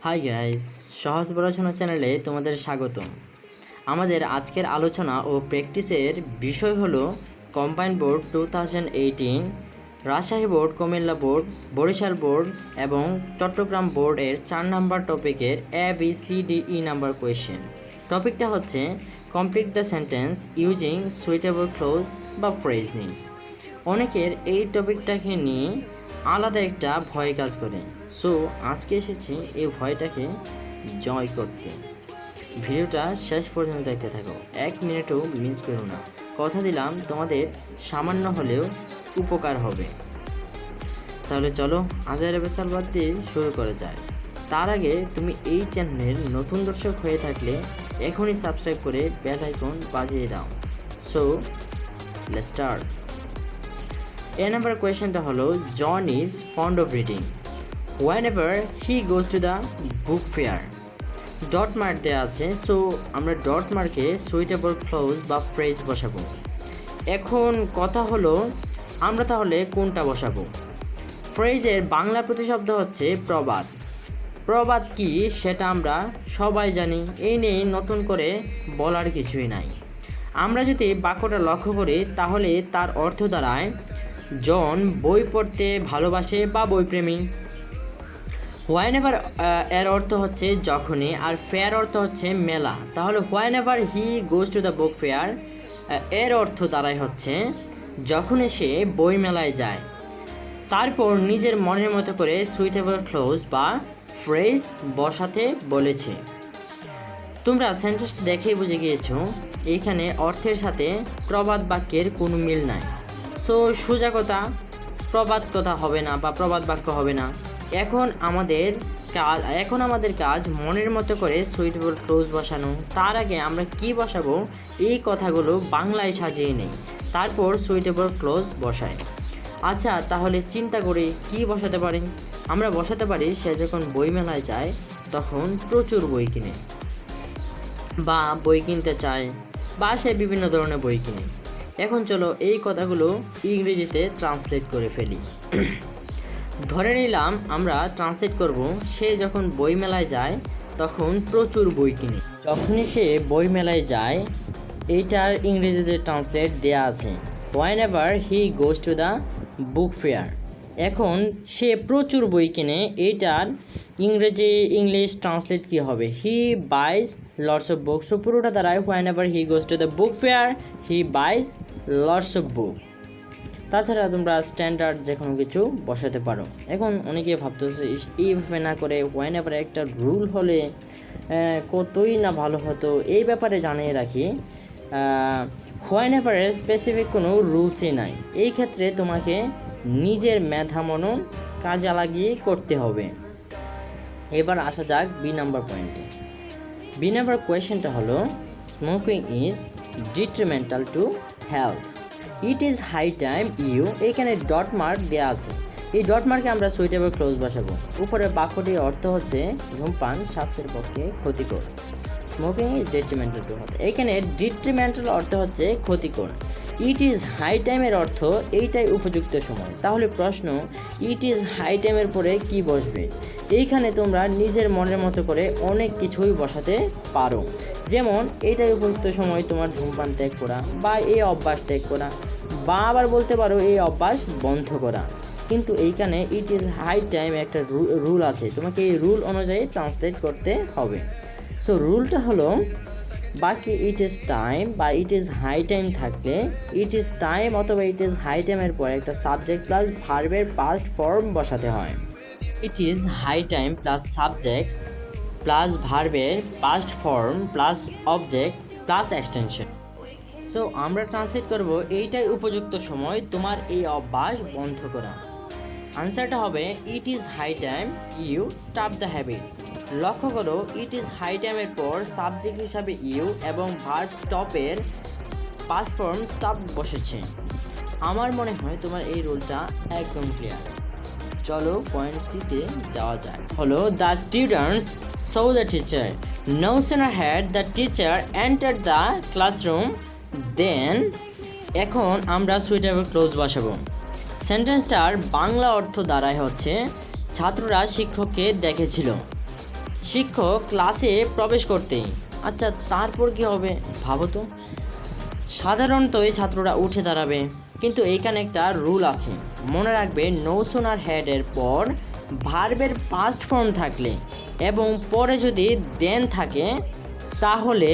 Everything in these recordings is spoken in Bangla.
হাই গাইস, সহজ পড়াশোনা চ্যানেলে তোমাদের স্বাগতম। আমাদের আজকের আলোচনা ও প্র্যাকটিসের বিষয় হলো combined board 2018, Rajshahi board, Comilla board, Barishal board এবং চট্টগ্রাম বোর্ডের 4 নাম্বার টপিকের ABCDE নাম্বার কোয়েশ্চেন। টপিকটা হচ্ছে complete the sentence using suitable close বা ফ্রেজ নিয়ে। অনেকের এই টপিকটাকে নিয়ে আলাদা একটা ভয় কাজ করে। সো আজকে এসেছি এই ভয়টাকে জয় করতে। ভিডিওটা শেষ পর্যন্ত দেখতে থাকো, 1 মিনিটও মিস করো না। কথা দিলাম তোমাদের সামান্য হলেও উপকার হবে। তাহলে চলো আজের বেচাল বাদ দিয়ে শুরু করা যায়। তার আগে তুমি এই চ্যানেলের নতুন দর্শক হয়ে থাকলে এখনই সাবস্ক্রাইব করে বেল আইকন বাজিয়ে দাও। So let's start. A number কোয়েশ্চেনটা হলো, John is fond of reading whenever he goes to the book fair. Dot mark দেওয়া আছে, সো আমরা ডট মার্কে সুইটেবল ক্লোজ বা ফ্রেজ বসাবো। এখন কথা হলো আমরা তাহলে কোনটা বসাবো? ফ্রেজের বাংলা প্রতিশব্দ হচ্ছে প্রবাদ। প্রবাদ কি সেটা আমরা সবাই জানি, এই নিয়ে নতুন করে বলার কিছুই নাই। আমরা যদি বাক্যটা লক্ষ্য করি তাহলে তার অর্থ দাঁড়ায় জন বই পড়তে ভালোবাসে বা বইপ্রেমী। হোয়াইনেভার এর অর্থ হচ্ছে যখনই, আর ফেয়ার অর্থ হচ্ছে মেলা। তাহলে whenever he goes to the book fair এর অর্থ দাঁড়ায় হচ্ছে যখনই সে বই মেলায় যায়। তারপর নিজের মনের মতো করে সুইটেবল ক্লোজ বা ফ্রেজ বসাতে বলেছে। তোমরা সেন্টেন্স দেখেই বুঝে গিয়েছো এইখানে অর্থের সাথে প্রবাদ বাক্যের কোনো মিল নাই। সো সোজা কথা প্রবাদ কথা হবে না বা প্রবাদ বাক্য হবে না। এখন আমাদের কাজ মনের মতো করে সুইটেবল ক্লোজ বসানো। তার আগে আমরা কি বসাবো এই কথাগুলো বাংলায় সাজিয়ে নেই, তারপর সুইটেবল ক্লোজ বসাই। আচ্ছা, তাহলে চিন্তা করি কি বসাতে পারি। আমরা বসাতে পারি সে যখন বই মেলায় যায় তখন প্রচুর বই কিনে, বা বই কিনতে চায়, বা সে বিভিন্ন ধরনের বই কিনে। এখন চলো এই কথাগুলো ইংরেজিতে ট্রান্সলেট করে ফেলি। ধরে নিলাম আমরা ট্রান্সলেট করব, সে যখন বই মেলায় যায় তখন প্রচুর বই কিনে। যখনই সে বই মেলায় যায় এইটার ইংরেজিতে ট্রান্সলেট দেয়া আছে whenever he goes to the book fair। এখন সে প্রচুর বই কিনে, এইটার ইংলিশ ট্রান্সলেট কি হবে? হি বাইজ লটস অফ বুক। সো পুরোটা দাঁড়ায় whenever he goes to the book fair he buys lots of book। তাছাড়া তোমরা স্ট্যান্ডার্ড যে কোনো কিছু বসাতে পারো। এখন অনেকে ভাবতেছে এইভাবে না করে whenever একটা রুল হলে কতই না ভালো হতো। এই ব্যাপারে জানিয়ে রাখি, whenever স্পেসিফিক কোনো রুলসই নাই। এই ক্ষেত্রে তোমাকে নিজের মেধা মনন কাজে লাগিয়ে করতে হবে। এবার আসা যাক বি নাম্বার পয়েন্টে। বি নাম্বার কোয়েশ্চেনটা হলো, smoking is detrimental to health, it is high time you. এখানে ডট মার্ক দেওয়া আছে, এই ডট মার্কে আমরা সুইটেবল ক্লোজ বসাবো। উপরের বাক্যটির অর্থ হচ্ছে ধূমপান স্বাস্থ্যের পক্ষে ক্ষতিকর। Smoking is detrimental to health, এখানে ডিট্রিমেন্টাল অর্থ হচ্ছে ক্ষতিকর। ইট ইজ হাই টাইমের অর্থ এইটাই উপযুক্ত সময়। তাহলে প্রশ্ন, ইট ইজ হাই টাইমের পরে কি বসবে? এইখানে তোমরা নিজের মনের মতো করে অনেক কিছুই বসাতে পারো, যেমন এইটাই উপযুক্ত সময় তোমার ধূমপান ত্যাগ করা, বা এই অভ্যাস ত্যাগ করা, বা আবার বলতে পারো এই অভ্যাস বন্ধ করা। কিন্তু এইখানে ইট ইজ হাই টাইম একটা রুল আছে, তোমাকে এই রুল অনুযায়ী ট্রান্সলেট করতে হবে। সো রুলটা হলো, বাকি ইট ইজ টাইম বা ইট ইজ হাই টাইম থাকলে ইট ইজ টাইম অথবা ইট ইজ হাই টাইমের পরে একটা সাবজেক্ট প্লাস ভার্বের পাস্ট ফর্ম বসাতে হয়। It is high time plus subject plus ভার্বের past form plus object plus extension. So আমরা ট্রান্সলেট করব, এইটাই উপযুক্ত সময় তোমার এই অভ্যাস বন্ধ করা। আনসারটা হবে it is high time you stop the habit. লক্ষ্য করো, ইট ইজ হাই টাইমের পর সাবজেক্ট হিসাবে ইউ এবং ভার্ব স্টপের পাস্ট ফর্ম স্টপ বসেছে। আমার মনে হয় তোমার এই রুলটা একদম ক্লিয়ার। চলো পয়েন্ট সিতে যাওয়া যায়। হলো, the students saw the teacher, no sooner had the teacher enter the classroom then. এখন আমরা সুইটেবল ক্লোজ বসাবো। সেন্টেন্সটার বাংলা অর্থ দাঁড়ায় হচ্ছে ছাত্ররা শিক্ষককে দেখেছিল। শিক্ষক ক্লাসে প্রবেশ করতেই। আচ্ছা, তারপর কি হবে ভাবো তো। সাধারণতই ছাত্ররা উঠে দাঁড়াবে, কিন্তু এইখানে একটা রুল আছে, মনে রাখবে নো সুনার হেডের পর ভার্বের পাস্ট ফর্ম থাকলে এবং পরে যদি দেন থাকে, তাহলে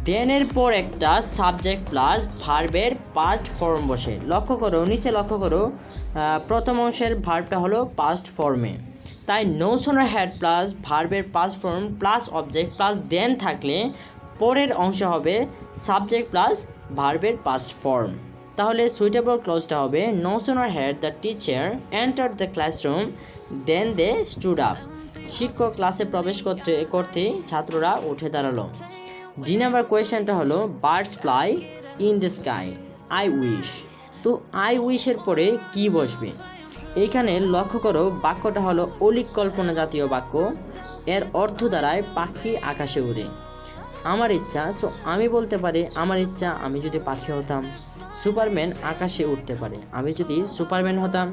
দেনের পর একটা সাবজেক্ট প্লাস ভার্বের পাস্ট ফর্ম বসে। লক্ষ্য করো, নিচে লক্ষ্য করো, প্রথম অংশের ভার্বটা হলো পাস্ট ফর্মে, তাই নো সুনার হ্যাড প্লাস ভার্বের past form plus object plus then থাকলে পরের অংশ হবে সাবজেক্ট প্লাস ভার্বের পাস্ট ফর্ম। তাহলে সুইটেবল ক্লজটা হবে no sooner had the teacher enter the classroom then they stood up. শিক্ষক ক্লাসে প্রবেশ করতেই ছাত্ররা উঠে দাঁড়ালো। ডি নাম্বার কোয়েশ্চেনটা হলো birds fly in the sky I wish. তো আই উইশের পরে কি বসবে? এইখানে লক্ষ্য করো, বাক্যটা হলো অলিক কল্পনা জাতীয় বাক্য। এর অর্থ দ্বারায় পাখি আকাশে উড়ে। আমার ইচ্ছা, সো আমি বলতে পারি আমার ইচ্ছা আমি যদি পাখি হতাম। সুপারম্যান আকাশে উঠতে পারে, আমি যদি সুপারম্যান হতাম।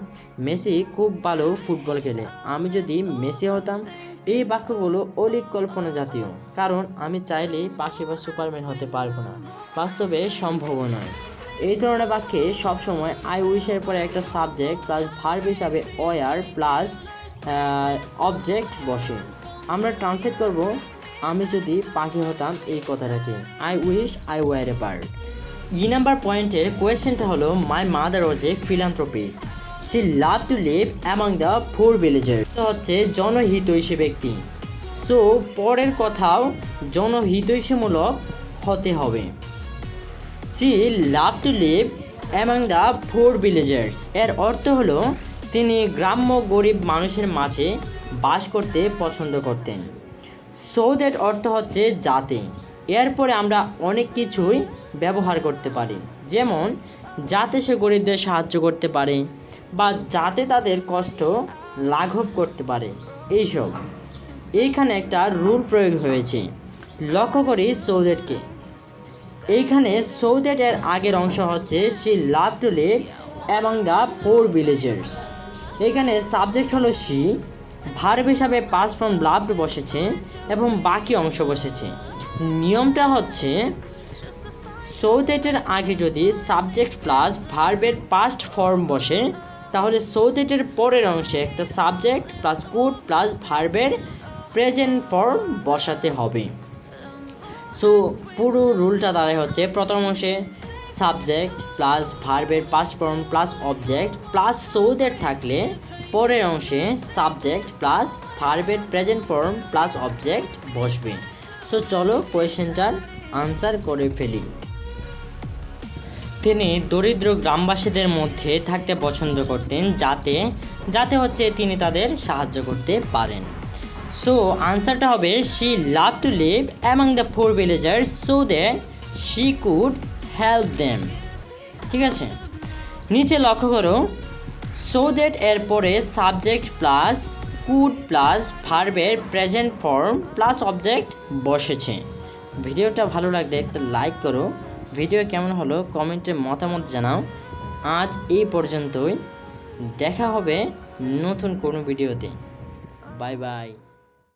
মেসি খুব ভালো ফুটবল খেলে, আমি যদি মেসি হতাম। এই বাক্যগুলো অলিক কল্পনা জাতীয়, কারণ আমি চাইলেই পাখি বা সুপারম্যান হতে পারবো না, বাস্তবে সম্ভব নয়। এই ধরনের বাক্যে সবসময় আই উইশের পরে একটা সাবজেক্ট প্লাস ভার্ব হিসাবে ওয়ার প্লাস অবজেক্ট বসে। আমরা ট্রান্সলেট করব, আমি যদি পাখি হতাম এই কথাটাকে, I wish I were a bird. E number পয়েন্টের কোয়েশ্চেনটা হলো my mother was a philanthropist, she love to live among the poor villager. হচ্ছে জনহিতৈষী ব্যক্তি, সো পরের কথাও জনহিতৈষীমূলক হতে হবে। She love to live among the poor villagers এর অর্থ হলো তিনি গ্রাম্য গরিব মানুষের মাঝে বাস করতে পছন্দ করতেন। সো দ্যাট অর্থ হচ্ছে যাতে। এরপরে আমরা অনেক কিছুই ব্যবহার করতে পারি, যেমন যাতে সে গরিবদের সাহায্য করতে পারে বা যাতে তাদের কষ্ট লাঘব করতে পারে। এইসব এইখানে একটা রুল প্রয়োগ হয়েছে, লক্ষ্য করি সো দ্যাটকে। এইখানে সো দ্যাট এর আগের অংশ হচ্ছে she love to live among the poor villagers. এখানে সাবজেক্ট হলো শি, ভার্ব হিসাবে পাস্ট ফর্ম লাভড বসেছে এবং বাকি অংশ বসেছে। নিয়মটা হচ্ছে সো দ্যাটের আগে যদি সাবজেক্ট প্লাস ভার্বের পাস্ট ফর্ম বসে, তাহলে সো দ্যাটের পরের অংশে একটা সাবজেক্ট প্লাস কুড প্লাস ভার্বের প্রেজেন্ট ফর্ম বসাতে হবে। সো পুরো রুলটা দাঁড়ায় হচ্ছে প্রথম অংশে সাবজেক্ট প্লাস ভার্বের past form plus object plus so that থাকলে পরের অংশে সাবজেক্ট প্লাস ভার্বের প্রেজেন্ট ফর্ম প্লাস অবজেক্ট বসবে। সো চলো কোয়েশ্চেনটার আনসার করে ফেলি। তিনি দরিদ্র গ্রামবাসীদের মধ্যে থাকতে পছন্দ করতেন, যাতে হচ্ছে তিনি তাদের সাহায্য করতে পারেন। সো আনসারটা হবে she love to live among the poor villagers so that she could help them. ঠিক আছে, নিচে লক্ষ্য করো, সো দ্যাট এর পরে সাবজেক্ট প্লাস কুড প্লাস ভার্বের প্রেজেন্ট ফর্ম প্লাস অবজেক্ট বসেছে। ভিডিওটা ভালো লাগলে একটা লাইক করো, ভিডিও কেমন হলো কমেন্টে মতামত জানাও। আজ এই পর্যন্তই, দেখা হবে নতুন কোনো ভিডিওতে। Bye bye.